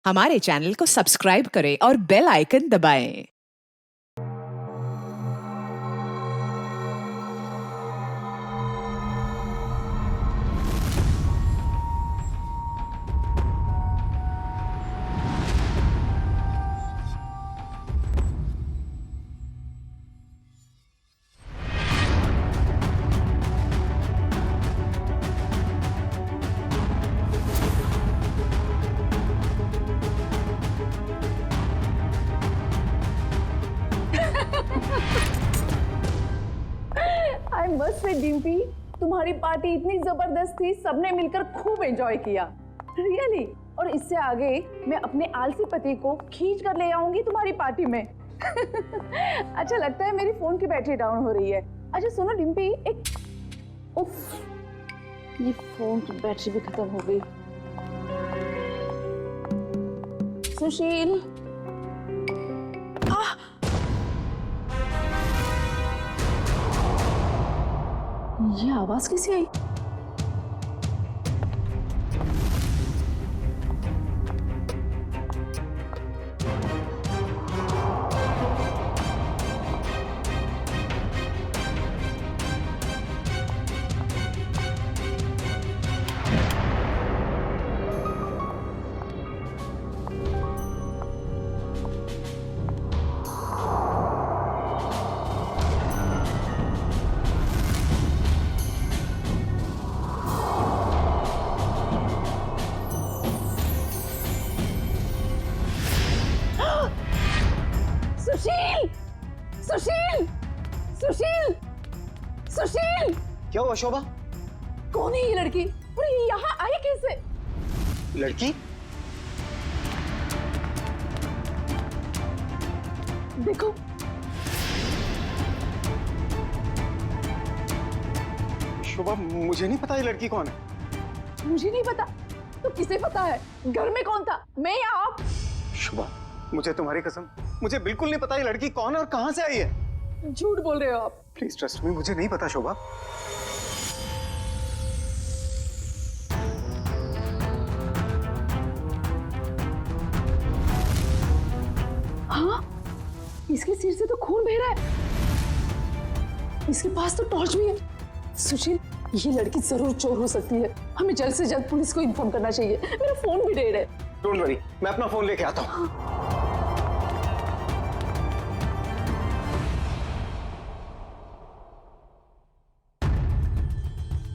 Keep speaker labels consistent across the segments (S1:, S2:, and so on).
S1: हमारे चैनल को सब्सक्राइब करें और बेल आइकन दबाएं।
S2: आई मस्ट से डिम्पी, तुम्हारी पार्टी इतनी जबरदस्त थी, सबने मिलकर खूब एंजॉय किया रियली। और इससे आगे मैं अपने आलसी पति को खींच कर ले आऊंगी तुम्हारी पार्टी में। अच्छा लगता है मेरी फोन की बैटरी डाउन हो रही है। अच्छा सुनो डिम्पी, एक उफ, ये फोन की बैटरी भी खत्म हो गई। सुशील, ये आवाज कैसे आई? सुशील, सुशील, सुशील, सुशील!
S3: क्या हुआ शोभा?
S2: कौन है ये लड़की और ये यहाँ आई कैसे?
S3: लड़की?
S2: देखो,
S3: शोभा मुझे नहीं पता ये लड़की कौन है।
S2: मुझे नहीं पता तो किसे पता है? घर में कौन था, मैं या आप?
S3: शोभा मुझे तुम्हारी कसम, मुझे बिल्कुल नहीं पता ये लड़की कौन है और कहां से आई है।
S2: झूठ बोल रहे हो आप।
S3: प्लीज ट्रस्ट मी, मुझे नहीं पता शोभा।
S2: हाँ, इसके सिर से तो खून बह रहा है। इसके पास तो टॉर्च भी है। सुशील, ये लड़की जरूर चोर हो सकती है। हमें जल्द से जल्द पुलिस को इन्फॉर्म करना चाहिए। मेरा फोन भी डेड है।
S3: डोंट वरी, मैं अपना फोन लेके आता हूँ।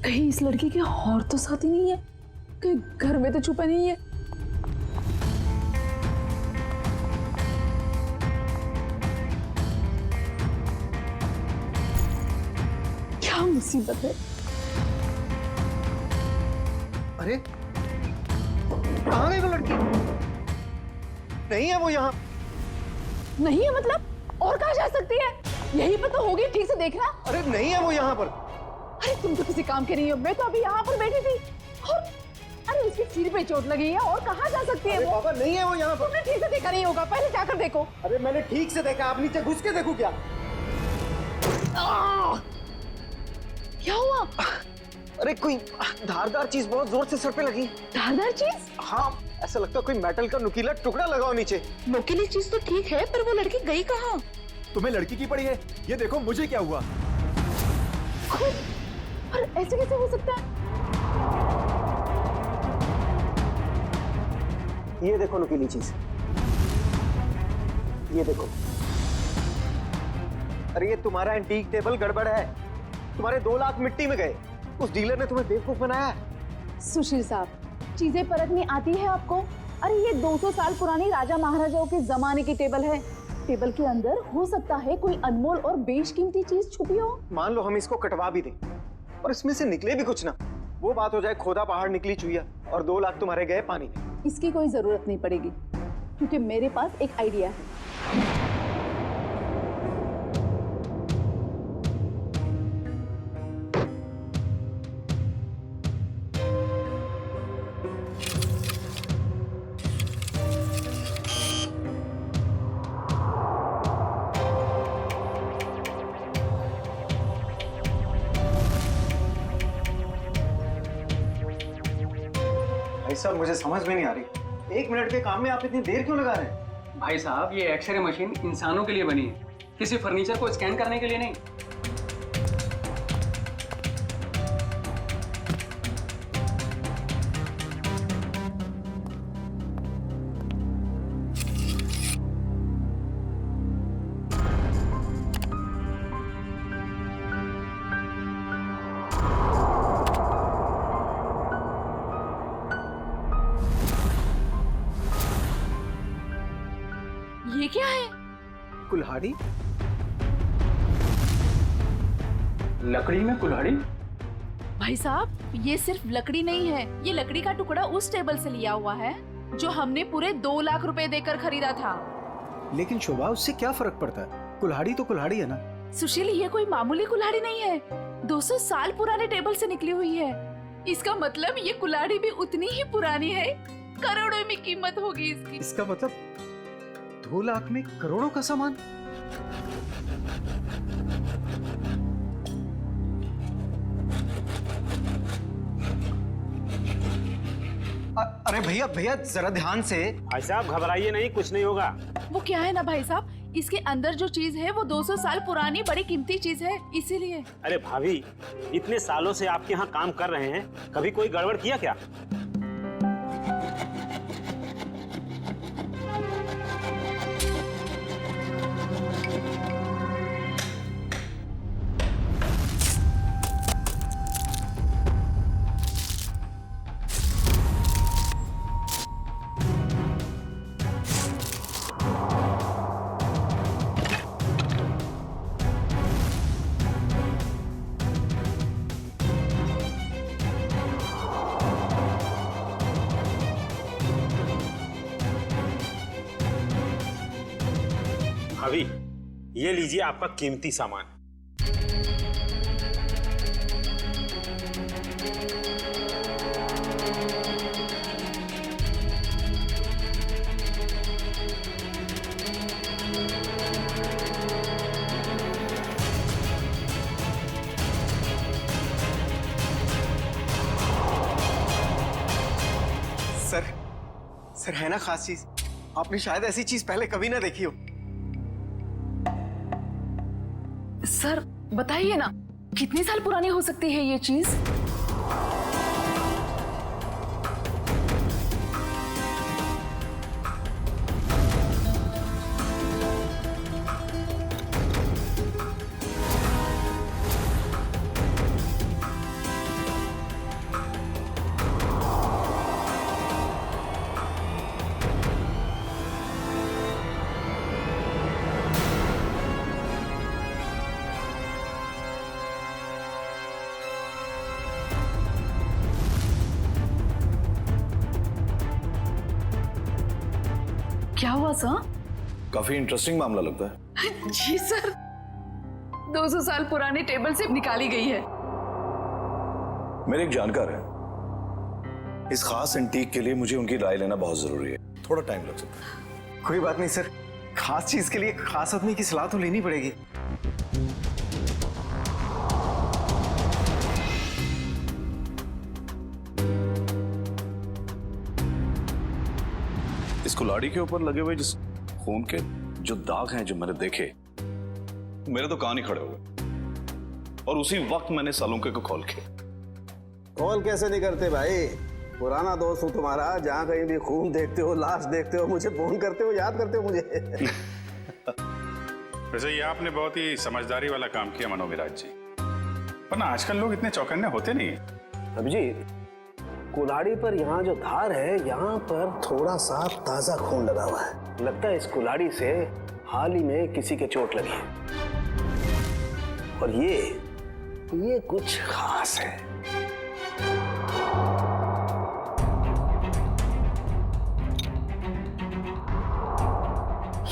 S2: कहीं इस लड़की के और तो साथी नहीं है? कहीं घर में तो छुपा नहीं है? क्या मुसीबत है?
S3: अरे कहाँ गई वो लड़की? नहीं है वो यहाँ।
S2: नहीं है मतलब? और कहाँ जा सकती है? यही पर तो होगी, ठीक से देखना।
S3: अरे नहीं है वो यहाँ पर।
S2: अरे तुम तो किसी काम के नहीं हो। मैं तो अभी यहाँ पर बैठी थी और अरे इसके सिर पे चोट लगी है। और कहाँ जा सकती है
S3: अरे
S2: वो?
S3: बाबा नहीं है वो यहाँ पर।
S2: तुमने ठीक से देखा नहीं होगा, पहले जाकर देखो।
S3: अरे मैंने ठीक से देखा, आप नीचे घुस के देखो क्या?
S2: क्या हुआ?
S3: अरे कोई धारदार चीज बहुत जोर से सर पे लगी।
S2: धारदार चीज?
S3: हाँ, ऐसा लगता है कोई मेटल का नुकीला टुकड़ा लगाओ नीचे।
S2: नुकीली चीज तो ठीक है, पर वो लड़की गई कहाँ?
S4: तुम्हें लड़की की पड़ी है? ये देखो मुझे क्या हुआ।
S2: और ऐसे कैसे हो सकता है?
S3: ये देखो नुकीली चीज, ये देखो। अरे ये तुम्हारा एंटीक टेबल गड़बड़ है। तुम्हारे 2 लाख मिट्टी में गए। उस डीलर ने तुम्हें बेवकूफ बनाया है।
S2: सुशील साहब, चीजें परखनी आती है आपको? अरे ये 200 साल पुरानी राजा महाराजाओं के जमाने की टेबल है। टेबल के अंदर हो सकता है कोई अनमोल और बेशकीमती चीज छुपी हो।
S3: मान लो हम इसको कटवा भी दें और इसमें से निकले भी कुछ ना, वो बात हो जाए खोदा पहाड़ निकली चुहिया और 2 लाख तुम्हारे गए पानी में।
S2: इसकी कोई जरूरत नहीं पड़ेगी, क्योंकि मेरे पास एक आइडिया है।
S3: भाई साहब मुझे समझ में नहीं आ रही, 1 मिनट के काम में आप इतनी देर क्यों लगा रहे हैं?
S5: भाई साहब, ये एक्सरे मशीन इंसानों के लिए बनी है, किसी फर्नीचर को स्कैन करने के लिए नहीं।
S2: ये क्या है?
S3: कुल्हाड़ी?
S5: लकड़ी में कुल्हाड़ी?
S2: भाई साहब, ये सिर्फ लकड़ी नहीं है, ये लकड़ी का टुकड़ा उस टेबल से लिया हुआ है जो हमने पूरे 2 लाख रुपए देकर खरीदा था।
S3: लेकिन शोभा, उससे क्या फर्क पड़ता है? कुल्हाड़ी तो कुल्हाड़ी है ना।
S2: सुशील, ये कोई मामूली कुल्हाड़ी नहीं है, 200 साल पुराने टेबल से निकली हुई है। इसका मतलब ये कुल्हाड़ी भी उतनी ही पुरानी है, करोड़ों में कीमत होगी इसकी।
S3: इसका मतलब 2 लाख में करोड़ों का सामान? अरे भैया भैया, जरा ध्यान से।
S6: भाई साहब घबराइए नहीं, कुछ नहीं होगा।
S2: वो क्या है ना भाई साहब, इसके अंदर जो चीज है वो 200 साल पुरानी बड़ी कीमती चीज है, इसीलिए।
S6: अरे भाभी, इतने सालों से आपके यहाँ काम कर रहे हैं, कभी कोई गड़बड़ किया क्या? भाभी, ये लीजिए आपका कीमती सामान।
S3: सर है ना खास चीज? आपने शायद ऐसी चीज पहले कभी ना देखी हो।
S2: सर बताइए ना, कितने साल पुरानी हो सकती है ये चीज? क्या हुआ सर?
S7: काफी इंटरेस्टिंग मामला लगता है।
S2: जी सर, 200 साल पुरानी टेबल से निकाली गई है।
S7: मेरे एक जानकार है, इस खास एंटीक के लिए मुझे उनकी राय लेना बहुत जरूरी है, थोड़ा टाइम लग सकता है।
S3: कोई बात नहीं सर, खास चीज के लिए खास आदमी की सलाह तो लेनी पड़ेगी।
S7: इस कुल्हाड़ी के ऊपर लगे हुए जिस खून के जो दाग हैं जो मैंने देखे, मेरे तो कान ही खड़े हो गए। और उसी वक्त मैंने सालुंके को कॉल किया।
S8: कॉल कैसे नहीं करते भाई, पुराना दोस्त हूँ तुम्हारा, जहाँ कहीं भी खून देखते हो, लाश देखते हो, मुझे फोन करते हो, याद करते हो मुझे।
S9: वैसे ये आपने बहुत ही समझदारी वाला काम किया मनोविराज जी, वरना आजकल लोग इतने चौकन्ने होते नहीं।
S8: अभिजीत, कुल्हाड़ी पर यहाँ जो धार है, यहाँ पर थोड़ा सा ताजा खून लगा हुआ है। लगता है इस कुल्हाड़ी से हाल ही में किसी के चोट लगी है। और ये कुछ खास है।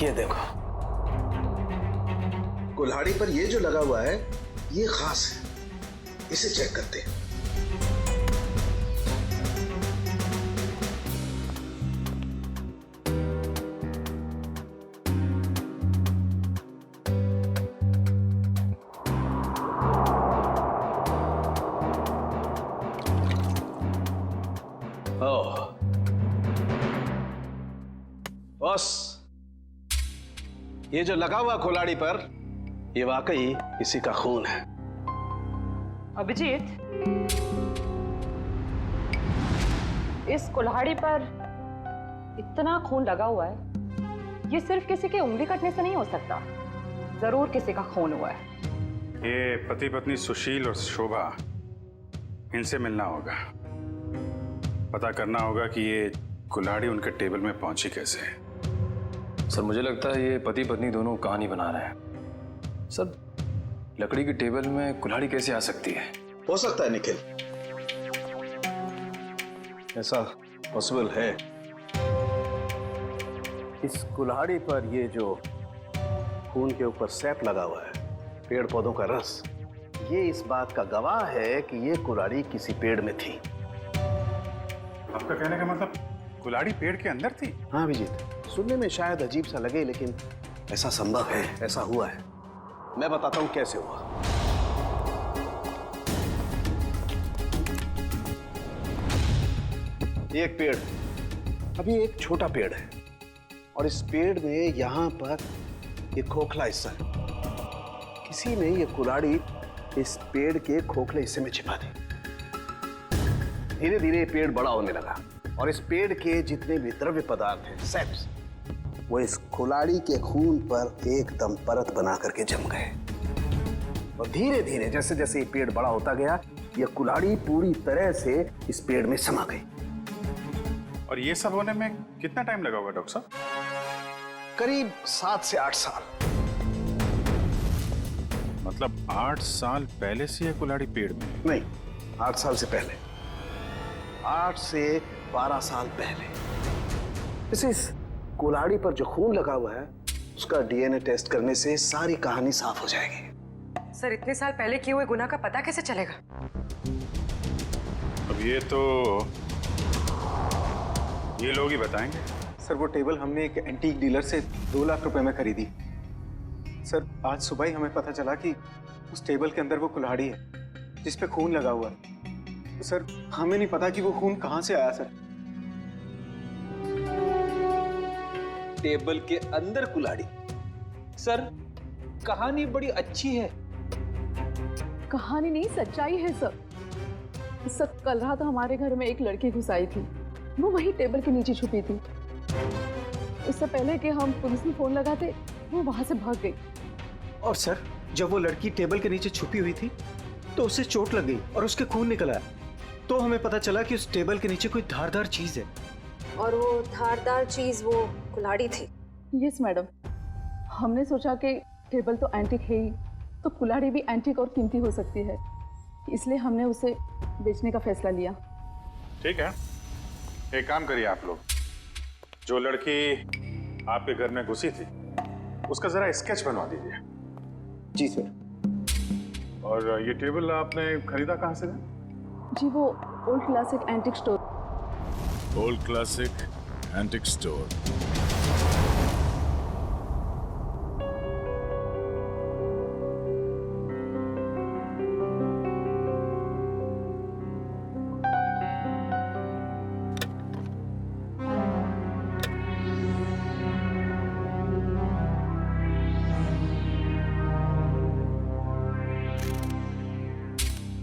S8: ये देखो, कुल्हाड़ी पर ये जो लगा हुआ है ये खास है, इसे चेक करते हैं। बॉस, ये जो लगा हुआ कुल्हाड़ी पर, ये वाकई किसी का खून है।
S10: अभिजीत, इस कुल्हाड़ी पर इतना खून लगा हुआ है, ये सिर्फ किसी के उंगली कटने से नहीं हो सकता, जरूर किसी का खून हुआ है।
S9: ये पति पत्नी सुशील और शोभा, इनसे मिलना होगा, पता करना होगा कि ये कुल्हाड़ी उनके टेबल में पहुंची कैसे।
S11: सर मुझे लगता है ये पति पत्नी दोनों कहानी बना रहे हैं। सर लकड़ी की टेबल में कुल्हाड़ी कैसे आ सकती है?
S8: हो सकता है निखिल, ऐसा पॉसिबल है। इस कुल्हाड़ी पर ये जो खून के ऊपर सैप लगा हुआ है, पेड़ पौधों का रस, ये इस बात का गवाह है कि ये कुल्हाड़ी किसी पेड़ में थी।
S9: आपका कहने का मतलब कुल्हाड़ी पेड़ के अंदर थी?
S8: हाँ अभिजीत, सुनने में शायद अजीब सा लगे, लेकिन ऐसा संभव है, ऐसा हुआ है। मैं बताता हूं कैसे हुआ। ये एक पेड़, अभी एक छोटा पेड़ है, और इस पेड़ में यहां पर ये खोखला हिस्सा है। किसी ने ये कुल्हाड़ी इस पेड़ के खोखले हिस्से में छिपा दी। धीरे धीरे ये पेड़ बड़ा होने लगा, और इस पेड़ के जितने भी द्रव्य पदार्थ हैं, सेप्स, वो इस कुल्हाड़ी के खून पर एकदम परत बना करके जम गए। और धीरे धीरे जैसे जैसे ये पेड़ बड़ा होता गया, ये कुल्हाड़ी पूरी तरह से इस पेड़ में समा गई।
S9: और ये सब होने में कितना टाइम लगा होगा डॉक्टर साहब?
S8: करीब 7 से 8 साल।
S9: मतलब 8 साल पहले से ये कुल्हाड़ी पेड़ में?
S8: नहीं, 8 साल से पहले, 8 से 12 साल पहले। इस कुल्हाड़ी पर जो खून लगा हुआ है, उसका डीएनए टेस्ट करने से सारी कहानी साफ हो जाएगी।
S10: सर इतने साल पहले किए हुए गुनाह का पता कैसे चलेगा?
S9: अब ये तो ये लोग ही बताएंगे।
S3: सर वो टेबल हमने एक एंटीक डीलर से 2 लाख रुपए में खरीदी। सर आज सुबह ही हमें पता चला कि उस टेबल के अंदर वो कुल्हाड़ी है जिस पे खून लगा हुआ है। तो सर हमें नहीं पता कि वो खून कहां से आया। सर
S12: टेबल के अंदर कुल्हाड़ी? सर कहानी बड़ी अच्छी है।
S2: कहानी नहीं, सच्चाई है सर। सर कल रात हमारे घर में एक लड़की घुस आई थी, वो वही टेबल के नीचे छुपी थी। उससे पहले कि हम पुलिस में फोन लगाते, वो वहां से भाग गई।
S3: और सर जब वो लड़की टेबल के नीचे छुपी हुई थी तो उसे चोट लग गई और उसके खून निकल आया। तो हमें पता चला कि उस टेबल के नीचे कोई धारदार चीज है।
S13: और वो धारदार चीज वो कुल्हाड़ी थी।
S2: यस मैडम, हमने सोचा कि टेबल तो एंटीक है ही, तो कुल्हाड़ी भी एंटीक और कीमती हो सकती है, इसलिए हमने उसे बेचने का फैसला लिया।
S9: ठीक है, एक काम करिए आप लोग, जो लड़की आपके घर में घुसी थी उसका जरा स्केच बनवा दीजिए।
S3: जी सर।
S9: और ये टेबल आपने खरीदा कहाँ से?
S2: जी वो old classic antique store.
S9: Old classic antique store.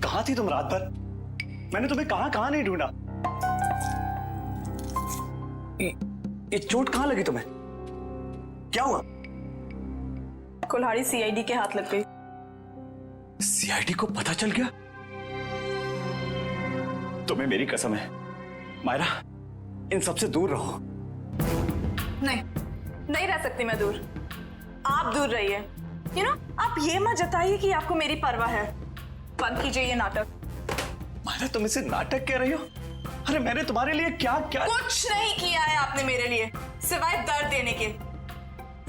S3: कहाँ थी तुम रात भर? मैंने तुम्हें कहाँ नहीं ढूंढा। ये चोट कहाँ लगी तुम्हें? क्या हुआ?
S2: कुल्हाड़ी सीआईडी के हाथ लग गई।
S3: सीआईडी को पता चल गया? तुम्हें मेरी कसम है मायरा, इन सबसे दूर रहो।
S13: नहीं रह सकती मैं दूर। आप दूर रहिए। आप ये मत जताइए कि आपको मेरी परवाह है। बंद कीजिए ये नाटक।
S3: मायरा तुम इसे नाटक कह रही हो? अरे मैंने तुम्हारे लिए क्या
S13: कुछ नहीं किया है आपने मेरे लिए, सिवाय दर्द देने के।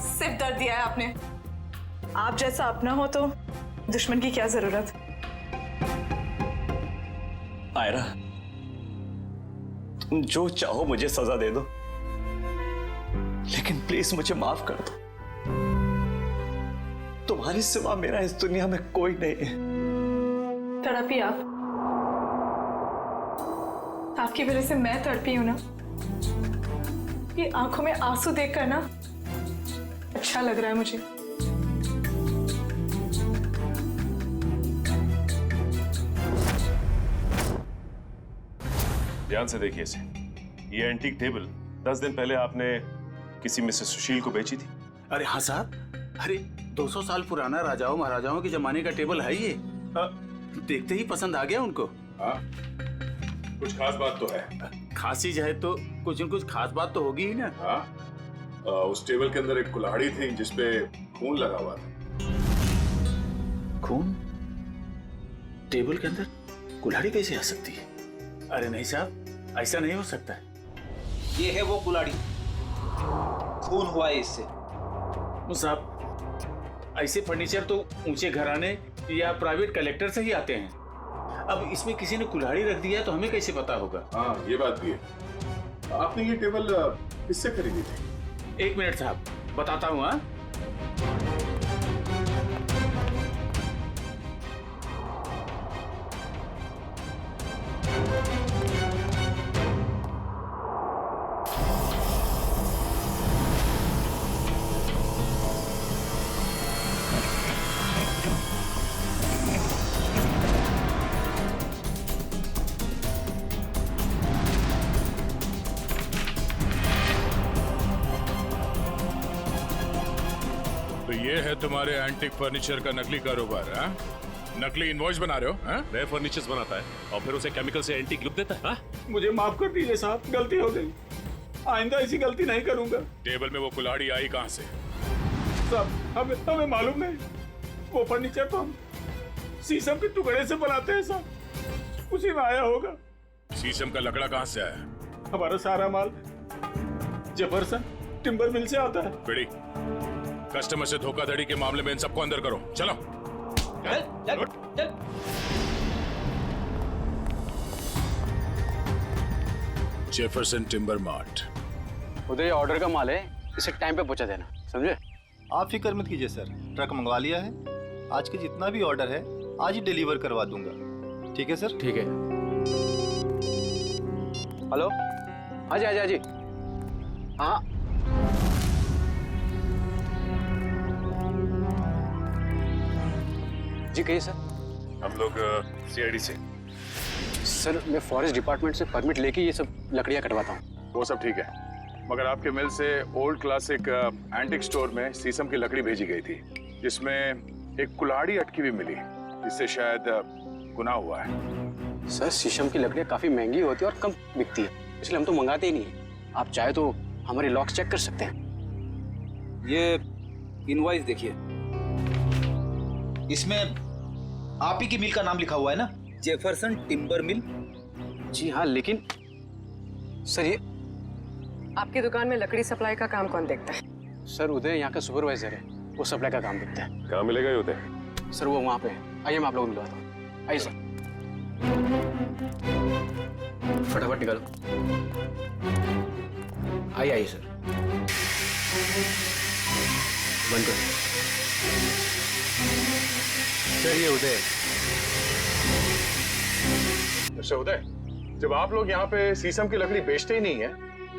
S13: सिर्फ दर्द दिया है आपने। आप जैसा अपना हो तो दुश्मन की क्या जरूरत।
S3: मायरा तुम जो चाहो मुझे सजा दे दो, लेकिन प्लीज मुझे माफ कर दो। तुम्हारे सिवा मेरा इस दुनिया में कोई नहीं है।
S13: तड़पी आप। आपकी वजह से मैं तड़पी हूं ना। ये आंखों में आंसू देखकर ना अच्छा लग रहा है मुझे।
S14: ध्यान से देखिए इसे। ये एंटीक टेबल 10 दिन पहले आपने किसी मिसेस सुशील को बेची थी।
S12: अरे हाँ साहब, अरे 200 साल पुराना राजाओं महाराजाओं के जमाने का टेबल है ये। देखते ही पसंद आ गया उनको।
S14: हाँ, कुछ खास बात तो है।
S12: खास चीज है तो कुछ न कुछ खास बात तो होगी ही ना।
S14: हाँ, उस टेबल के अंदर एक कुल्हाड़ी थी जिसपे खून लगा हुआ था।
S12: खून? टेबल के अंदर कुल्हाड़ी कैसे आ सकती है? अरे नहीं साहब, ऐसा नहीं हो सकता है।
S15: ये है वो कुल्हाड़ी, खून हुआ है इससे।
S12: साहब, ऐसे फर्नीचर तो ऊंचे घराने या प्राइवेट कलेक्टर से ही आते हैं। अब इसमें किसी ने कुल्हाड़ी रख दिया तो हमें कैसे पता होगा?
S14: हाँ, ये बात भी है। आपने ये टेबल किससे खरीदी थी?
S12: 1 मिनट साहब, बताता हूँ। हाँ,
S16: तो ये है तुम्हारे एंटीक फर्नीचर का नकली कारोबार, हाँ? नकली इनवॉइस बना रहे हो, हाँ?
S14: नए फर्नीचर्स बनाता है और फिर उसे केमिकल से एंटीक लुक देता है, हाँ?
S12: मुझे माफ कर दीजिए साहब, गलती हो गई। आइंदा ऐसी गलती नहीं करूंगा।
S16: टेबल में वो कुल्हाड़ी आई कहाँ से?
S12: साहब, हमें मालूम नहीं। वो फर्नीचर तो हम शीशम के टुकड़े से बनाते हैं साहब, उसी में आया होगा।
S16: शीशम का लकड़ा कहाँ से आया?
S12: हमारा सारा माल जेफरसन टिम्बर मिल से आता है।
S16: बिड़ी, कस्टमर से धोखाधड़ी के मामले में इन सबको अंदर करो। चलो।
S15: चल।
S16: Jefferson timber mart.
S11: उधर ऑर्डर का माल है, इसे टाइम पे पहुंचा देना, समझे?
S4: आप फिक्र मत कीजिए सर, ट्रक मंगवा लिया है। आज के जितना भी ऑर्डर है आज ही डिलीवर करवा दूंगा। ठीक है सर?
S11: ठीक है। हेलो, हाँ जी। हाँ, जी कहिए सर।
S14: हम लोग सीआईडी से।
S11: सर, मैं फॉरेस्ट डिपार्टमेंट से परमिट लेके ये सब लकड़ियाँ कटवाता हूँ।
S14: वो सब ठीक है, मगर आपके मिल से ओल्ड क्लासिक एंटिक स्टोर में शीशम की लकड़ी भेजी गई थी जिसमें एक कुल्हाड़ी अटकी हुई मिली, जिससे शायद गुनाह हुआ है।
S11: सर, शीशम की लकड़ियाँ काफी महंगी होती है और कम बिकती है, इसलिए हम तो मंगाते ही नहीं है। आप चाहे तो हमारे लॉक्स चेक कर सकते हैं।
S15: ये इनवॉइस देखिए, इसमें आप ही की मिल का नाम लिखा हुआ है ना, जेफरसन टिम्बर मिल।
S11: जी हाँ, लेकिन सर ये
S10: आपकी दुकान में लकड़ी सप्लाई का काम कौन देखता है?
S11: सर, उदय यहाँ का सुपरवाइजर है, वो सप्लाई का काम देखता है।
S14: कहाँ मिलेगा ये उदय?
S11: सर, वो वहाँ पे है। आइए मैं आप लोगों को मिलवाता हूँ। आइए सर, फटाफट निकालो। आइए सर, बंद करो।
S4: चलिए उदय।
S14: अच्छा उदय, जब आप लोग यहाँ पे शीशम की लकड़ी बेचते ही नहीं है,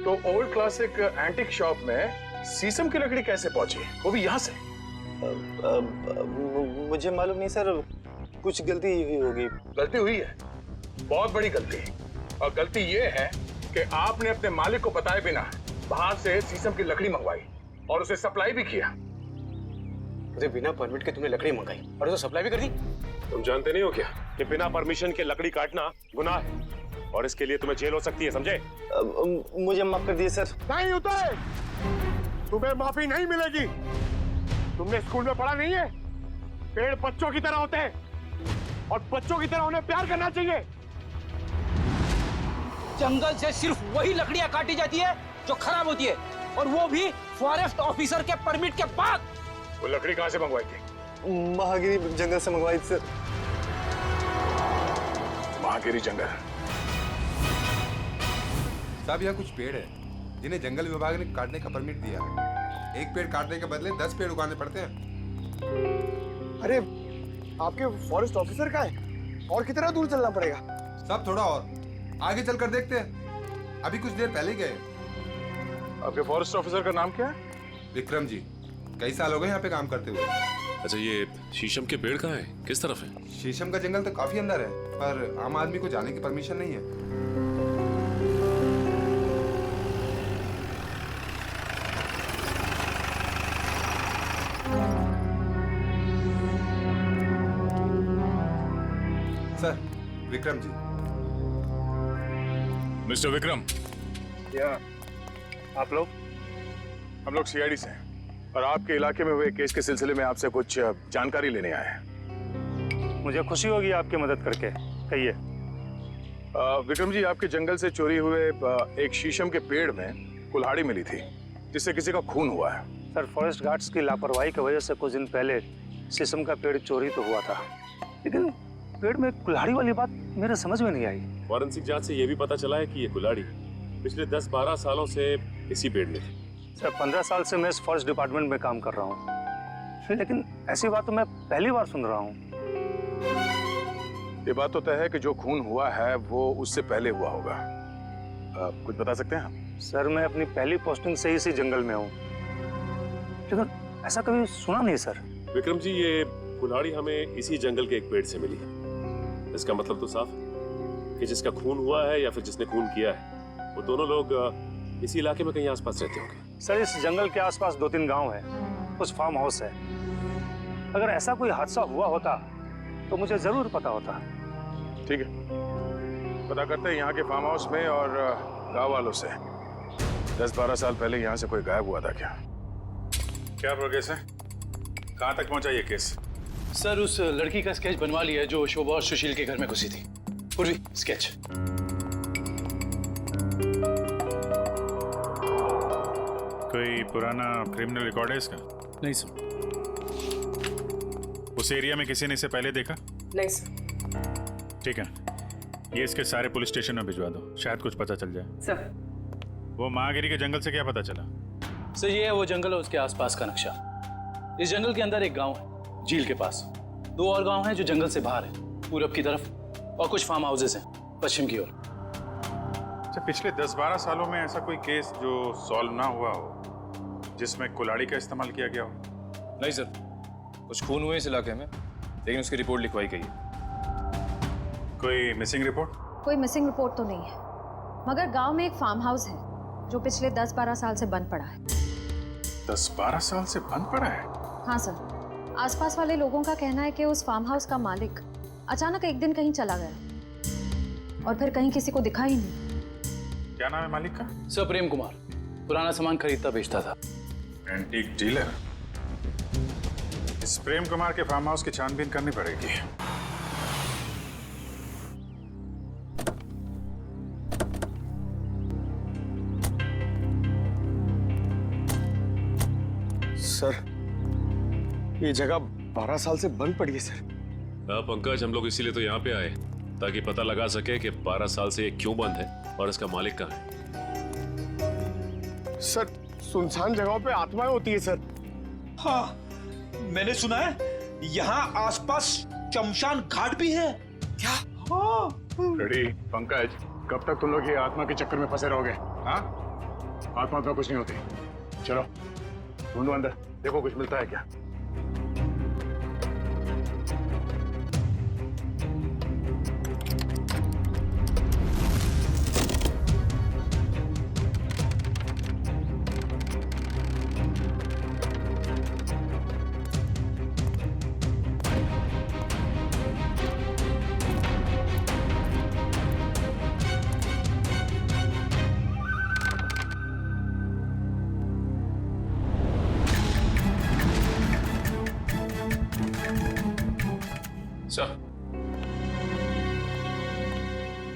S14: तो ओल्ड क्लासिक एंटिक शॉप में शीशम की लकड़ी कैसे पहुंची, वो भी यहाँ से?
S4: मुझे मालूम नहीं सर, कुछ गलती हुई होगी।
S14: गलती हुई है, बहुत बड़ी गलती। और गलती ये है कि आपने अपने मालिक को बताए बिना बाहर से शीशम की लकड़ी मंगवाई और उसे सप्लाई भी किया।
S11: उदय, बिना परमिट के तुमने लकड़ी मंगाई और उसे सप्लाई भी कर दी।
S14: तुम जानते नहीं हो क्या कि बिना परमिशन के लकड़ी काटना गुनाह है और इसके लिए तुम्हें जेल हो सकती है, समझे?
S4: मुझे माफ कर दिए सर।
S14: नहीं उदय, तुम्हें माफी नहीं मिलेगी। तुमने स्कूल में पढ़ा नहीं है, पेड़ बच्चों की तरह होते हैं और बच्चों की तरह उन्हें प्यार करना चाहिए।
S15: जंगल से सिर्फ वही लकड़ियां काटी जाती है जो खराब होती है, और वो भी फॉरेस्ट ऑफिसर के परमिट के बाद।
S14: वो लकड़ी कहाँ से मंगवाई थी?
S4: महागिरी जंगल से मंगवाई थी सर।
S14: महागिरी जंगल?
S17: साहब, यहाँ कुछ पेड़ है जिन्हें जंगल विभाग ने काटने का परमिट दिया है। एक पेड़ काटने के बदले 10 पेड़ उगाने पड़ते हैं।
S4: अरे, आपके फॉरेस्ट ऑफिसर का है और कितना दूर चलना पड़ेगा?
S17: सब थोड़ा और आगे चलकर देखते हैं, अभी कुछ देर पहले गए।
S14: आपके फॉरेस्ट ऑफिसर का नाम क्या है?
S17: विक्रम जी। कई साल हो गए यहाँ पे काम करते हुए।
S18: अच्छा, ये शीशम के पेड़ कहाँ है, किस तरफ है?
S17: शीशम का जंगल तो काफी अंदर है, पर आम आदमी को जाने की परमिशन नहीं है। सर, विक्रम जी।
S16: मिस्टर विक्रम।
S14: क्या आप लोग? हम लोग सीआईडी से हैं और आपके इलाके में हुए केस के सिलसिले में आपसे कुछ जानकारी लेने आए हैं।
S6: मुझे खुशी होगी आपकी मदद करके, कहिए।
S14: विक्रम जी, आपके जंगल से चोरी हुए एक शीशम के पेड़ में कुल्हाड़ी मिली थी जिससे किसी का खून हुआ है।
S6: सर, फॉरेस्ट गार्ड्स की लापरवाही की वजह से कुछ दिन पहले शीशम का पेड़ चोरी तो हुआ था, लेकिन पेड़ में कुल्हाड़ी वाली बात मेरे समझ में नहीं आई।
S18: फॉरेंसिक जांच से ये भी पता चला है कि ये कुल्हाड़ी पिछले 10-12 सालों से इसी पेड़ में थी।
S6: सर, 15 साल से मैं इस फॉरेस्ट डिपार्टमेंट में काम कर रहा हूँ, लेकिन ऐसी बात तो मैं पहली बार सुन रहा हूँ।
S14: ये बात तो तय है कि जो खून हुआ है वो उससे पहले हुआ होगा। कुछ बता सकते हैं आप?
S6: सर, मैं अपनी पहली पोस्टिंग से इसी जंगल में हूँ, लेकिन ऐसा कभी सुना नहीं सर।
S18: विक्रम जी, ये कुल्हाड़ी हमें इसी जंगल के एक पेड़ से मिली है। इसका मतलब तो साफ है कि जिसका खून हुआ है या फिर जिसने खून किया है वो दोनों लोग इसी इलाके में कहीं आसपास रहते होंगे।
S6: सर, इस जंगल के आसपास 2-3 गांव है, कुछ फार्म हाउस है। अगर ऐसा कोई हादसा हुआ होता तो मुझे जरूर पता होता।
S14: ठीक है, पता करते हैं यहाँ के फार्म हाउस में और गांव वालों से 10-12 साल पहले यहाँ से कोई गायब हुआ था क्या?
S9: क्या प्रोग्रेस है? कहाँ तक पहुँचा ये केस?
S12: सर, उस लड़की का स्केच बनवा लिया है जो शोभा और सुशील के घर में घुसी थी। पूर्वी, स्केच।
S9: कोई पुराना क्रिमिनल रिकॉर्ड है इसका?
S12: नहीं सर।
S9: उस एरिया में किसी ने इसे पहले देखा?
S13: नहीं सर।
S9: ठीक है, ये इसके सारे पुलिस स्टेशन में भिजवा दो, शायद कुछ पता चल जाए।
S13: सर।
S9: वो महागिरी के जंगल से क्या पता चला?
S12: सर, ये है वो जंगल और उसके आसपास का नक्शा। इस जंगल के अंदर एक गांव है झील के पास, 2 और गांव हैं जो जंगल से बाहर है, पूरब की तरफ, और कुछ फार्म हाउसेस हैं पश्चिम की ओर।
S9: अच्छा, पिछले 10-12 सालों में ऐसा कोई केस जो सॉल्व ना हुआ हो जिसमें कुल्हाड़ी का इस्तेमाल किया गया हो?
S11: नहीं सर, कुछ खून हुए इस इलाके में, लेकिन उसकी रिपोर्ट लिखवाई गई है।
S9: कोई मिसिंग रिपोर्ट?
S19: कोई मिसिंग रिपोर्ट तो नहीं है, मगर गांव में एक फार्म हाउस है जो पिछले 10-12 साल से बंद पड़ा है।
S9: 10-12 साल से बंद पड़ा है?
S19: हाँ सर, आसपास वाले लोगों का कहना है कि उस फार्म हाउस का मालिक अचानक एक दिन कहीं चला गया और फिर कहीं किसी को दिखा ही नहीं।
S9: क्या नाम है मालिक का?
S12: सर, प्रेम कुमार। पुराना सामान खरीदता बेचता था।
S9: Antique dealer? इस प्रेम कुमार के फार्म हाउस की छानबीन करनी पड़ेगी।
S3: सर, ये जगह 12 साल से बंद पड़ी है सर।
S18: हाँ पंकज, हम लोग इसीलिए तो यहाँ पे आए ताकि पता लगा सके कि 12 साल से ये क्यों बंद है और इसका मालिक कहाँ है।
S3: सर, सुनसान जगहों पे आत्माएं होती है सर।
S15: हाँ, मैंने सुना है यहाँ आसपास शमशान घाट भी है। क्या? हाँ।
S14: रेडी पंकज, कब तक तुम लोग ये आत्मा के चक्कर में फंसे रहोगे? हाँ, आत्मा तो कुछ नहीं होती। चलो ढूंढो अंदर, देखो कुछ मिलता है क्या।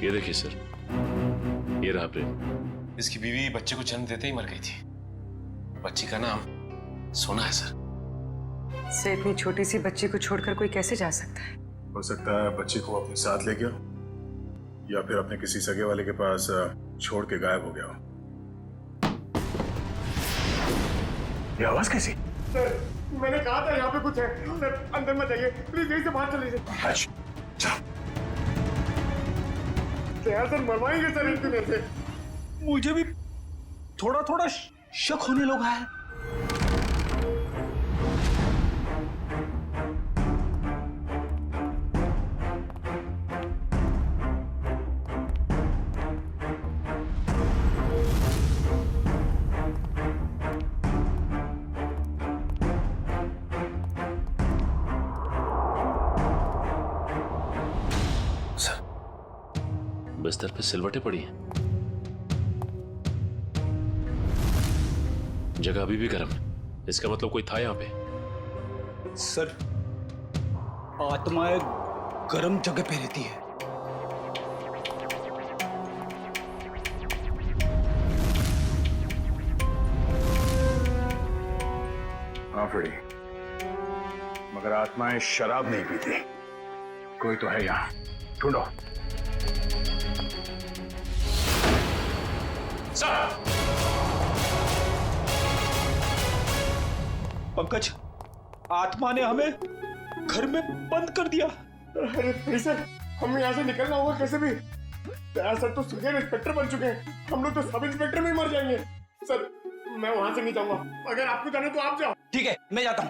S18: ये देखिए सर, ये रहा प्रेम।
S11: इसकी बीवी बच्चे को जन्म देते ही मर गई थी। बच्ची का नाम सोना है सर।
S10: से इतनी छोटी सी बच्ची को छोड़कर कोई कैसे जा सकता है?
S14: हो सकता है बच्ची को अपने साथ ले गया या फिर अपने किसी सगे वाले के पास छोड़ के गायब हो गया हो। ये आवाज कैसी?
S3: सर, मैंने कहा था यहाँ पे कुछ है। सर, अंदर मत जाइए प्लीज, यहीं से बाहर चले जाइए। सर, मरवाएंगे सर इतने से।
S15: मुझे भी थोड़ा थोड़ा शक होने लगा है।
S18: बिस्तर पे सिलवटें पड़ी हैं। जगह अभी भी गर्म है, इसका मतलब कोई था यहाँ पे।
S15: सर, आत्माएं गर्म जगह पे रहती है।
S14: हाँ फ्रेडी, मगर आत्माएं शराब नहीं पीती। कोई तो है यहाँ, ढूंढो।
S15: पंकज, आत्मा ने हमें घर में बंद कर दिया।
S20: अरे सर, हमें यहाँ से निकलना होगा कैसे भी। सर तो सुबह इंस्पेक्टर बन चुके हैं, हम लोग तो सब इंस्पेक्टर में ही मर जाएंगे। सर मैं वहां से नहीं जाऊंगा, अगर आपको जाना तो आप जाओ।
S15: ठीक है, मैं जाता हूँ।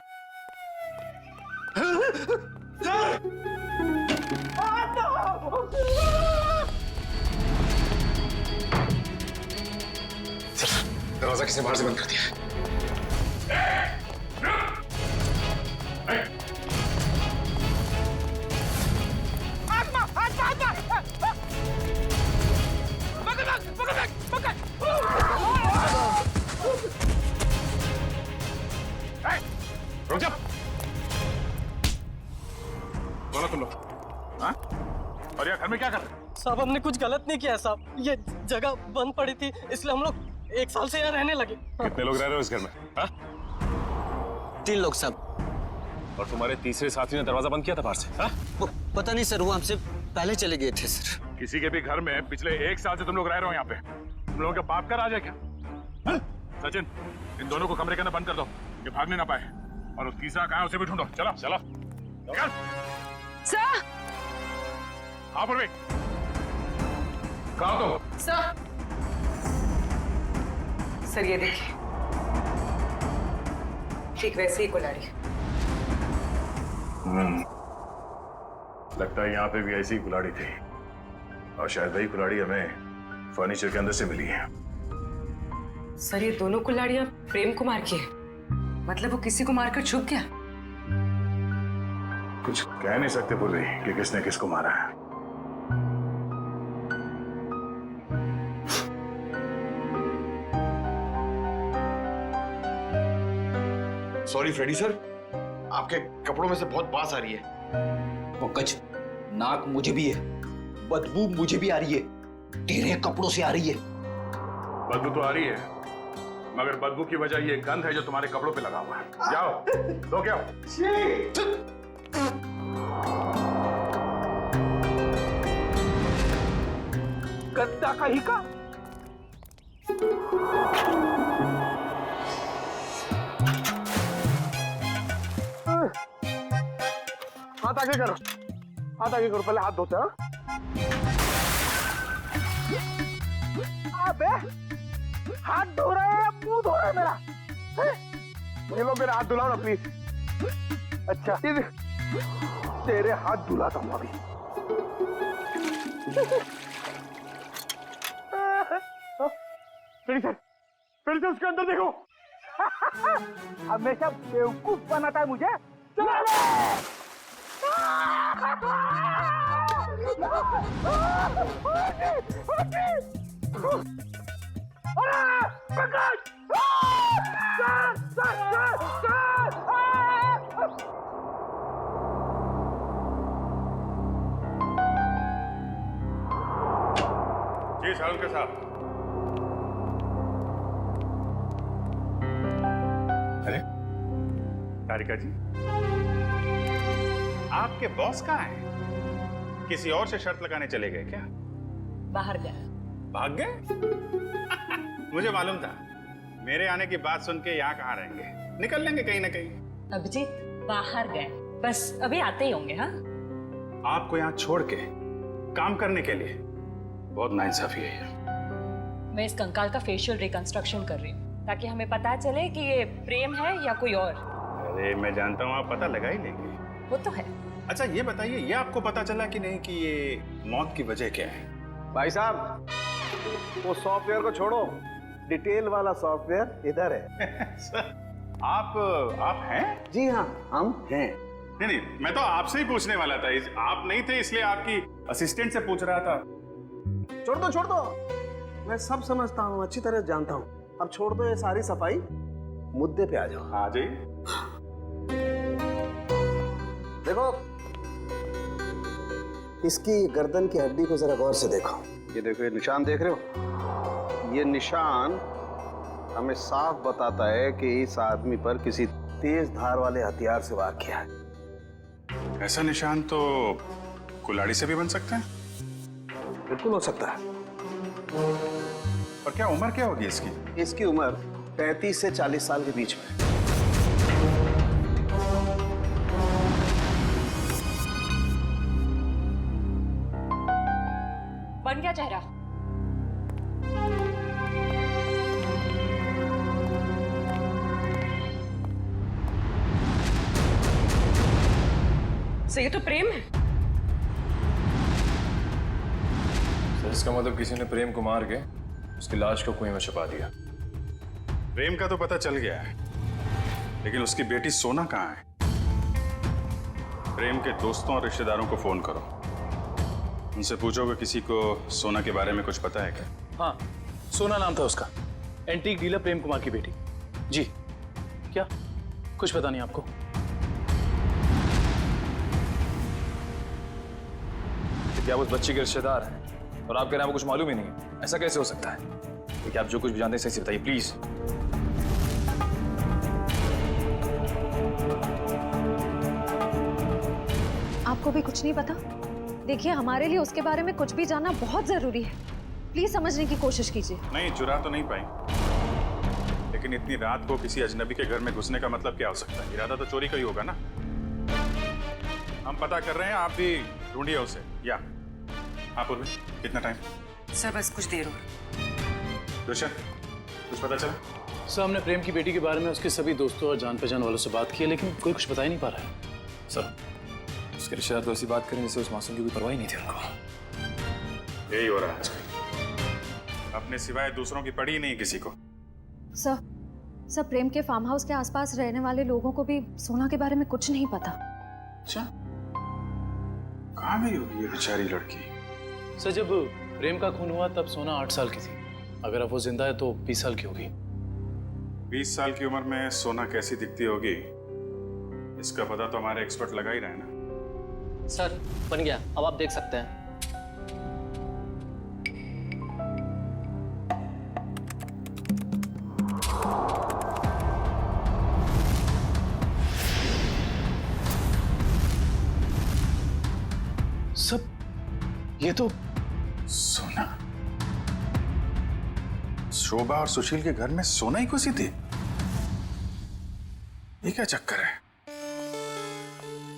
S20: सर दरवाजा किसी बाहर से बंद कर दिया है।
S14: रुक जा। बोलो तुम लोग, हाँ? और यहाँ घर में क्या कर रहे हो?
S21: साहब हमने कुछ गलत नहीं किया साहब, ये जगह बंद पड़ी थी इसलिए हम लोग 1 साल से यहाँ रहने लगे।
S14: कितने लोग रह रहे हो इस घर में? हाँ?
S21: 3 लोग साहब।
S18: और तुम्हारे तीसरे साथी ने दरवाजा बंद किया था बाहर से? हाँ?
S21: पता नहीं सर, वो हमसे पहले चले गए थे सर।
S14: किसी के भी घर में पिछले 1 साल से तुम लोग रह रहे हो यहाँ पे? तुम लोगों के बाप का राज है क्या? हाँ? सचिन, इन दोनों को कमरे के अंदर बंद कर दो, ये भागने ना पाए। और उस तीसरा कहाँ है उसे भी ढूंढो। चलो चलो
S13: सर।
S14: हाँ पूर्वी, कहाँ हो तुम?
S10: सर ये देखिए, ठीक वैसे ही कुल्हाड़ी।
S14: लगता है यहाँ पे भी ऐसी कुल्हाड़ी थी, और शायद वही कुल्हाड़ी हमें फर्नीचर के अंदर से मिली है।
S10: सर ये दोनों कुल्हाड़ियां प्रेम कुमार की है, मतलब वो किसी को मारकर छुप गया।
S14: कुछ कह नहीं सकते पूर्वी कि किसने किसको मारा है।
S15: सॉरी फ्रेडी सर, आपके कपड़ों में से बहुत बास आ रही है। पंकज, नाक मुझे भी है, बदबू मुझे भी आ रही है, तेरे कपड़ों से आ रही है।
S14: बदबू तो आ रही है, मगर बदबू की वजह ये गंध है जो तुम्हारे कपड़ों पे लगा हुआ है। जाओ तो क्या
S20: गद्दा कहीं का। हाथ आगे करो, हाथ आगे करो, पहले हाथ धोते हैं। अबे हाथ धो रहे हैं, मुंह धो रहा है मेरा। ये लोग मेरा हाथ धुलाओ ना प्लीज। अच्छा तेरे हाथ धुलाता हूँ अभी। फिर से उसके अंदर देखो। हमेशा बेवकूफ बनाता है मुझे। चलो
S14: जी साहब के साथ। अरे तारिका जी, आपके बॉस कहाँ हैं? किसी और से शर्त लगाने चले गए क्या?
S10: बाहर गए।
S14: भाग गए? मुझे मालूम था, मेरे आने की बात सुन के यहाँ कहाँ रहेंगे, निकल लेंगे कहीं ना कहीं।
S10: अभिजीत बाहर गए, बस अभी आते ही होंगे। हाँ,
S14: आपको यहाँ छोड़ के काम करने के लिए बहुत नाइंसाफी है।
S10: मैं इस कंकाल का फेशियल रिकंस्ट्रक्शन कर रही हूँ, ताकि हमें पता चले कि ये प्रेम है या कोई और।
S9: अरे मैं जानता हूँ आप पता लगा ही लेंगे।
S10: वो तो है।
S9: अच्छा ये बताइए, ये आपको पता चला कि नहीं कि ये मौत की वजह क्या है?
S8: भाई साहब, वो सॉफ्टवेयर को छोड़ो, डिटेल वाला सॉफ्टवेयर इधर है।
S9: सर, आप हैं?
S8: जी हाँ, हम हैं।
S9: नहीं, मैं तो आपसे ही पूछने वाला था। आप नहीं थे इसलिए आपकी असिस्टेंट से पूछ रहा था।
S8: छोड़ दो, मैं सब समझता हूँ, अच्छी तरह जानता हूँ। अब छोड़ दो ये सारी सफाई, मुद्दे पे आ जाओ।
S9: आ जाइए।
S8: देखो, इसकी गर्दन की हड्डी को जरा गौर से देखो। ये देखो, ये निशान देख रहे हो? ये निशान हमें साफ बताता है कि इस आदमी पर किसी तेज धार वाले हथियार से वार किया है।
S9: ऐसा निशान तो कुल्हाड़ी से भी बन सकता है?
S8: बिल्कुल हो सकता है।
S9: और क्या उम्र क्या होगी इसकी?
S8: इसकी उम्र 35 से 40 साल के बीच में।
S10: बन गया चेहरा। सो ये तो प्रेम है।
S11: सर इसका मतलब किसी ने प्रेम को मार के उसकी लाश को कुएं में छुपा दिया।
S9: प्रेम का तो पता चल गया है, लेकिन उसकी बेटी सोना कहाँ है? प्रेम के दोस्तों और रिश्तेदारों को फोन करो, उनसे पूछोगे किसी को सोना के बारे में कुछ पता है क्या?
S12: हाँ, सोना नाम था उसका, एंटीक डीलर प्रेम कुमार की बेटी। जी, क्या कुछ पता नहीं आपको?
S11: क्या आप उस बच्ची के रिश्तेदार हैं और आपके नाम कुछ मालूम ही नहीं है? ऐसा कैसे हो सकता है? क्योंकि आप जो कुछ भी जानते हैं सही से बताइए प्लीज।
S19: आपको भी कुछ नहीं पता? देखिए, हमारे लिए उसके बारे में कुछ भी जानना बहुत जरूरी है। प्लीज समझने की कोशिश कीजिए।
S9: नहीं, चुरा तो नहीं पाई, लेकिन इतनी रात को किसी अजनबी के घर में घुसने का मतलब क्या हो सकता है? इरादा तो चोरी का ही होगा ना। हम पता कर रहे हैं, आप भी ढूंढिए उसे। या आप बोल, कितना टाइम?
S10: सर बस कुछ देर और।
S9: रोशन, कुछ पता चला?
S12: सर हमने प्रेम की बेटी के बारे में उसके सभी दोस्तों और जान पहचान वालों से बात की है, लेकिन कोई कुछ बता ही नहीं पा रहा है।
S11: सर उसके रिश्तेदार तो ऐसी बात करें जैसे उस मासूम की कोई परवाह ही नहीं थी उनको।
S9: यही हो रहा है आजकल, अपने सिवाय दूसरों की पड़ी ही नहीं किसी को।
S19: सर प्रेम के फार्म हाउस के आसपास रहने वाले लोगों को भी सोना के बारे में कुछ नहीं पता।
S9: अच्छा, कहाँ गई होगी ये बेचारी लड़की?
S12: सर जब प्रेम का खून हुआ तब सोना 8 साल की थी। अगर अब वो जिंदा है तो 20 साल की होगी।
S9: 20 साल की उम्र में सोना कैसी दिखती होगी, इसका पता तो हमारे एक्सपर्ट लगा ही रहे ना।
S21: सर बन गया, अब आप देख सकते हैं।
S12: सब ये तो
S9: सोना, शोभा और सुशील के घर में सोना ही घुसी थी। ये क्या चक्कर है?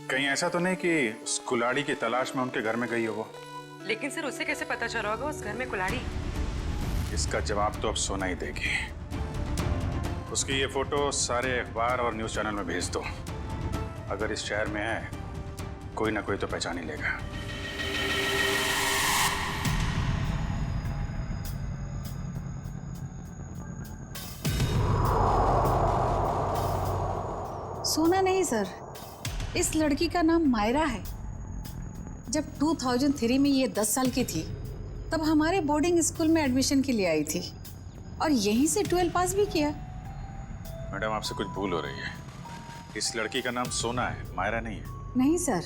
S9: कहीं ऐसा तो नहीं कि उस कुल्हाड़ी की तलाश में उनके घर में गई हो वो?
S10: लेकिन सर उसे कैसे पता चला होगा उस घर में कुल्हाड़ी?
S9: इसका जवाब तो अब सोना ही देगी। उसकी ये फोटो सारे अखबार और न्यूज़ चैनल में भेज दो। अगर इस शहर में है, कोई ना कोई तो पहचान ही लेगा।
S1: सोना नहीं सर, इस लड़की का नाम मायरा है। जब 2003 में ये 10 साल की थी तब हमारे बोर्डिंग स्कूल में एडमिशन के लिए आई थी और यहीं से 12 पास भी किया।
S9: मैडम आपसे कुछ भूल हो रही है। इस लड़की का नाम सोना है, मायरा नहीं है।
S1: नहीं सर,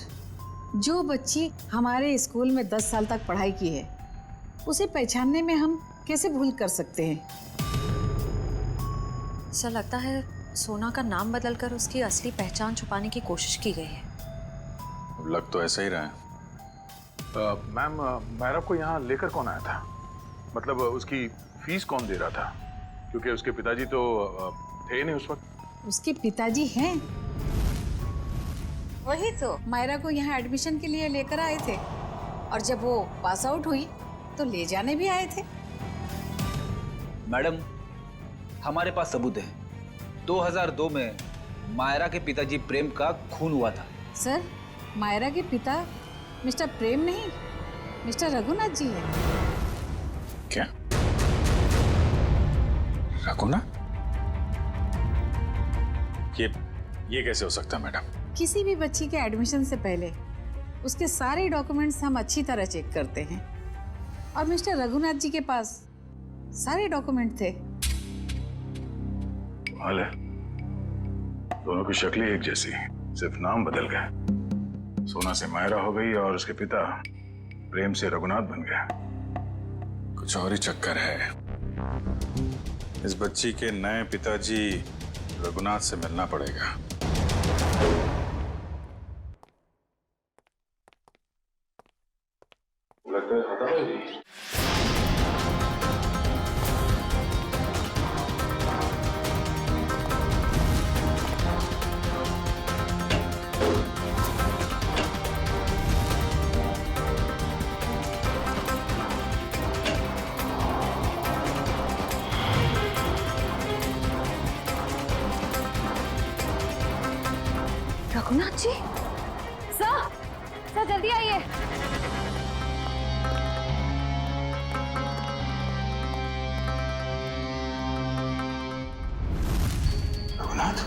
S1: जो बच्ची हमारे स्कूल में 10 साल तक पढ़ाई की है उसे पहचानने में हम कैसे भूल कर सकते हैं?
S19: सर लगता है सोना का नाम बदलकर उसकी असली पहचान छुपाने की कोशिश की गई है।
S9: लग तो ऐसा ही रहा है।
S22: मैम, मायरा को यहाँ लेकर कौन आया था? मतलब उसकी फीस कौन दे रहा था? क्योंकि उसके पिताजी तो थे नहीं उस वक्त।
S1: उसके पिताजी हैं, वही तो मायरा को यहाँ एडमिशन के लिए लेकर आए थे और जब वो पास आउट हुई तो ले जाने भी आए थे।
S15: मैडम, हमारे पास सबूत है। 2002 में मायरा के पिताजी प्रेम का खून हुआ था।
S1: सर, मायरा के पिता मिस्टर प्रेम नहीं, मिस्टर रघुनाथ जी है।
S22: क्या? रघुनाथ? ये कैसे हो सकता है मैडम?
S1: किसी भी बच्ची के एडमिशन से पहले उसके सारे डॉक्यूमेंट्स हम अच्छी तरह चेक करते हैं और मिस्टर रघुनाथ जी के पास सारे डॉक्यूमेंट थे।
S22: हाल है, दोनों की शक्लें एक जैसी, सिर्फ नाम बदल गए। सोना से मायरा हो गई और उसके पिता प्रेम से रघुनाथ बन गए। कुछ और ही चक्कर है।
S9: इस बच्ची के नए पिताजी रघुनाथ से मिलना पड़ेगा।
S22: लगता है खत्म है जी।
S19: रघुनाथ जी, सर जल्दी आइए।
S22: रघुनाथ?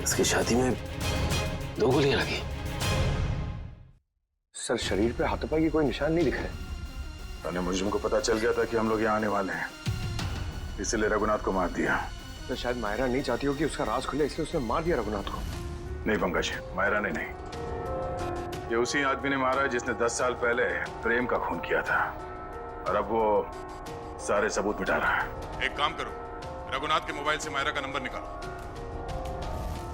S8: इसकी छाती में 2 गोलियां लगी।
S22: सर, शरीर पे हाथों की कोई निशान नहीं दिख रहे। मुझे पता चल गया था कि हम लोग यहाँ आने वाले हैं, इसलिए रघुनाथ को मार दिया।
S17: तो शायद मायरा नहीं चाहती हो कि उसका राज खुले, इसलिए उसने मार दिया रघुनाथ को।
S22: नहीं पंकज, मायरा ने नहीं। ये उसी आदमी ने मारा जिसने 10 साल पहले प्रेम का खून किया था, और अब वो सारे सबूत मिटा रहा है।
S9: एक काम करो, रघुनाथ के मोबाइल से मायरा का नंबर निकालो।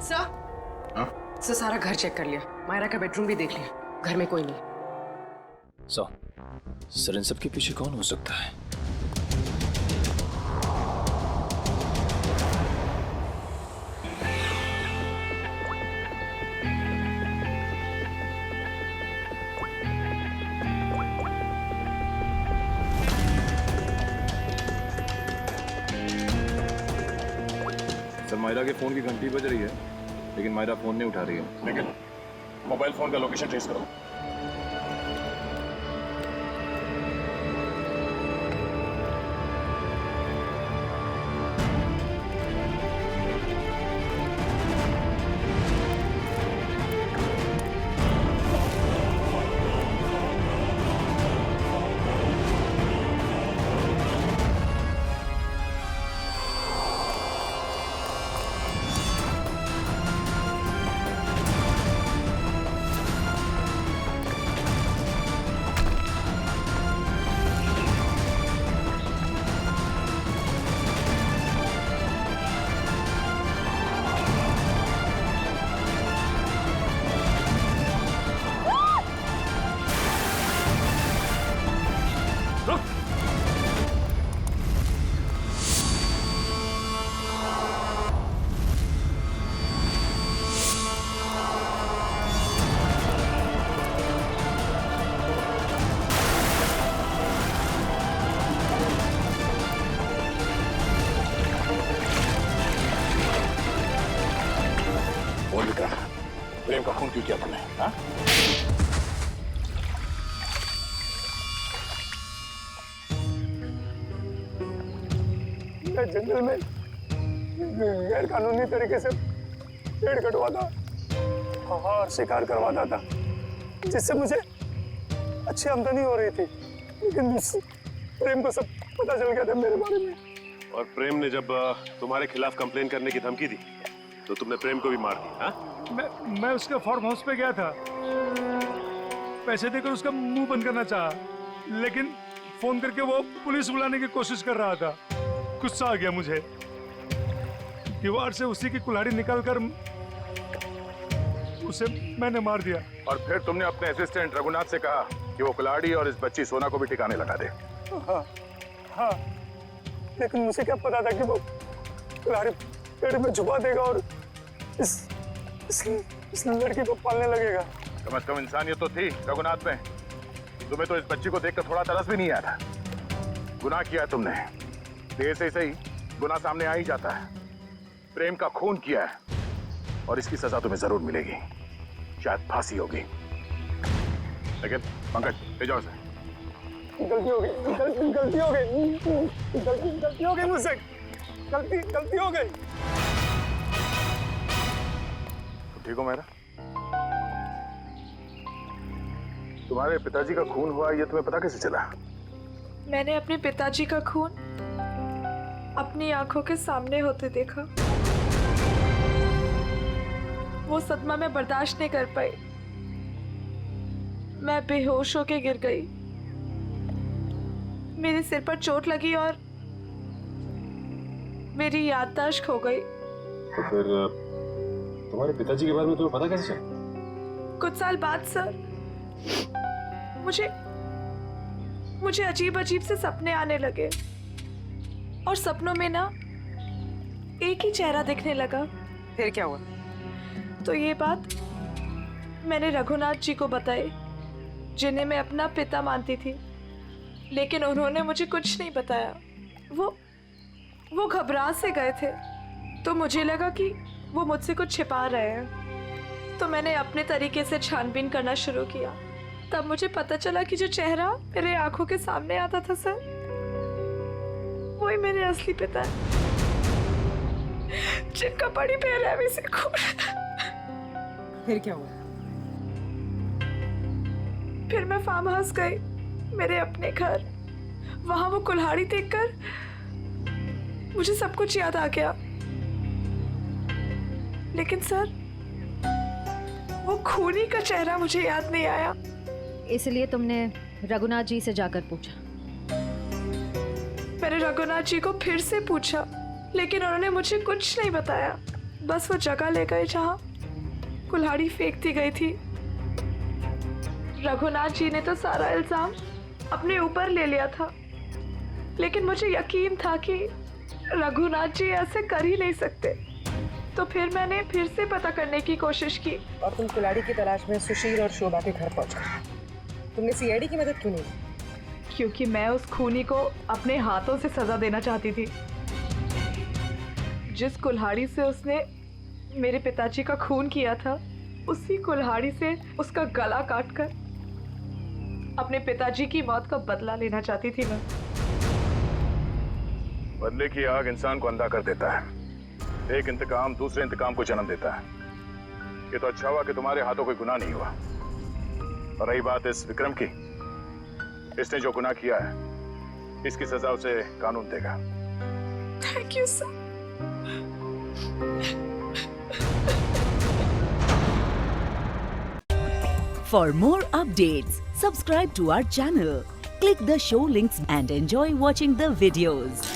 S10: सर, सारा घर चेक कर लिया, मायरा का बेडरूम भी देख लिया, घर में कोई नहीं।
S11: सर, इन सब के पीछे कौन हो सकता है? सर, मायरा के फोन की घंटी बज रही है, लेकिन मायरा फोन नहीं उठा रही है।
S22: लेकिन मोबाइल फोन का लोकेशन ट्रेस करो। प्रेम का खून क्यों किया तुमने? हाँ?
S20: मैं जंगल में गैर कानूनी तरीके से पेड़ कटवाता और शिकार करवाता था, जिससे मुझे अच्छी आमदनी हो रही थी। लेकिन प्रेम को सब पता चल गया था मेरे बारे में।
S18: और प्रेम ने जब तुम्हारे खिलाफ कंप्लेन करने की धमकी दी तो तुमने प्रेम को भी मार दिया? हाँ?
S20: मैं उसके फार्म हाउस पे गया था, पैसे देकर उसका मुंह बंद करना चाहा, लेकिन फोन करके वो पुलिस बुलाने की कोशिश कर रहा था। गुस्सा आ गया मुझे, दीवार से उसी की कुल्हाड़ी निकालकर उसे मैंने मार दिया।
S22: और फिर तुमने अपने असिस्टेंट रघुनाथ से कहा कि वो कुल्हाड़ी और इस बच्ची सोना को भी ठिकाने लगा दे।
S20: हाँ, हाँ। लेकिन मुझे क्या पता था कि वो कुल्हाड़ी पेड़ में छुपा देगा और इस लड़की को पालने लगेगा।
S14: कम से कम इंसानियत तो थी रघुनाथ में। तुम्हें तो इस बच्ची को देखकर थोड़ा तरस भी नहीं आया था। गुनाह किया है तुमने, देर से सही गुनाह सामने आ ही जाता है। प्रेम का खून किया है और इसकी सजा तुम्हें जरूर मिलेगी, शायद फांसी होगी। लेकिन पंकज ले जाओ इसे।
S20: गलती हो गई, गलती हो गई, गलती हो गई मुझसे, गलती हो गई।
S14: ठीक हो मेरा? तुम्हारे पिताजी का खून हुआ ये तुम्हें पता कैसे चला?
S13: मैंने अपने पिताजी का खून अपनी आंखों के सामने होते देखा। वो सदमा में बर्दाश्त नहीं कर पाई, मैं बेहोश होके गिर गई। मेरे सिर पर चोट लगी और मेरी याददाश्त खो गई।
S18: तो फिर तुम्हारे पिताजी के बारे में तुम्हें पता कैसे चला?
S13: कुछ साल बाद सर, मुझे अजीब अजीब से सपने आने लगे और सपनों में ना एक ही चेहरा दिखने लगा।
S10: फिर क्या हुआ?
S13: तो ये बात मैंने रघुनाथ जी को बताई, जिन्हें मैं अपना पिता मानती थी, लेकिन उन्होंने मुझे कुछ नहीं बताया। वो घबरा से गए थे, तो मुझे लगा कि वो मुझसे कुछ छिपा रहे हैं। तो मैंने अपने तरीके से छानबीन करना शुरू किया। तब मुझे पता चला कि जो चेहरा मेरे आंखों के सामने आता था सर, वही मेरे असली पिता है, जिनका बड़ी बेरहमी से खून।
S10: फिर क्या हुआ?
S13: फिर मैं फार्म हाउस गई, मेरे अपने घर। वहां वो कुल्हाड़ी देखकर मुझे सब कुछ याद आ गया। लेकिन सर, वो खूनी का चेहरा मुझे याद नहीं आया।
S19: इसलिए तुमने रघुनाथ जी से जाकर पूछा?
S13: मैंने रघुनाथ जी को फिर से पूछा, लेकिन उन्होंने मुझे कुछ नहीं बताया। बस वो जगह ले गए जहां कुल्हाड़ी फेंक दी गई थी। रघुनाथ जी ने तो सारा इल्जाम अपने ऊपर ले लिया था, लेकिन मुझे यकीन था कि रघुनाथ जी ऐसे कर ही नहीं सकते। तो फिर मैंने फिर से पता करने की कोशिश की।
S10: और तुम कुल्हाड़ी की तलाश में सुशील और शोभा के घर पहुंचे। तुमने सीआईडी की मदद क्यों नहीं ली?
S13: क्योंकि मैं उस खूनी को अपने हाथों से सजा देना चाहती थी। जिस कुल्हाड़ी से उसने मेरे पिताजी का खून किया था, उसी कुल्हाड़ी से उसका गला काटकर अपने पिताजी की मौत का बदला लेना चाहती थी मैं।
S14: बदले की आग इंसान को अंधा कर देता है। एक इंतकाम दूसरे इंतकाम को जन्म देता है। ये तो अच्छा हुआ कि तुम्हारे हाथों कोई गुनाह नहीं हुआ। और रही बात इस विक्रम की, इसने जो गुनाह किया है, इसकी सजा उसे कानून देगा।
S13: Thank you sir.
S5: For more updates, subscribe to our channel, click the show links and enjoy watching the videos.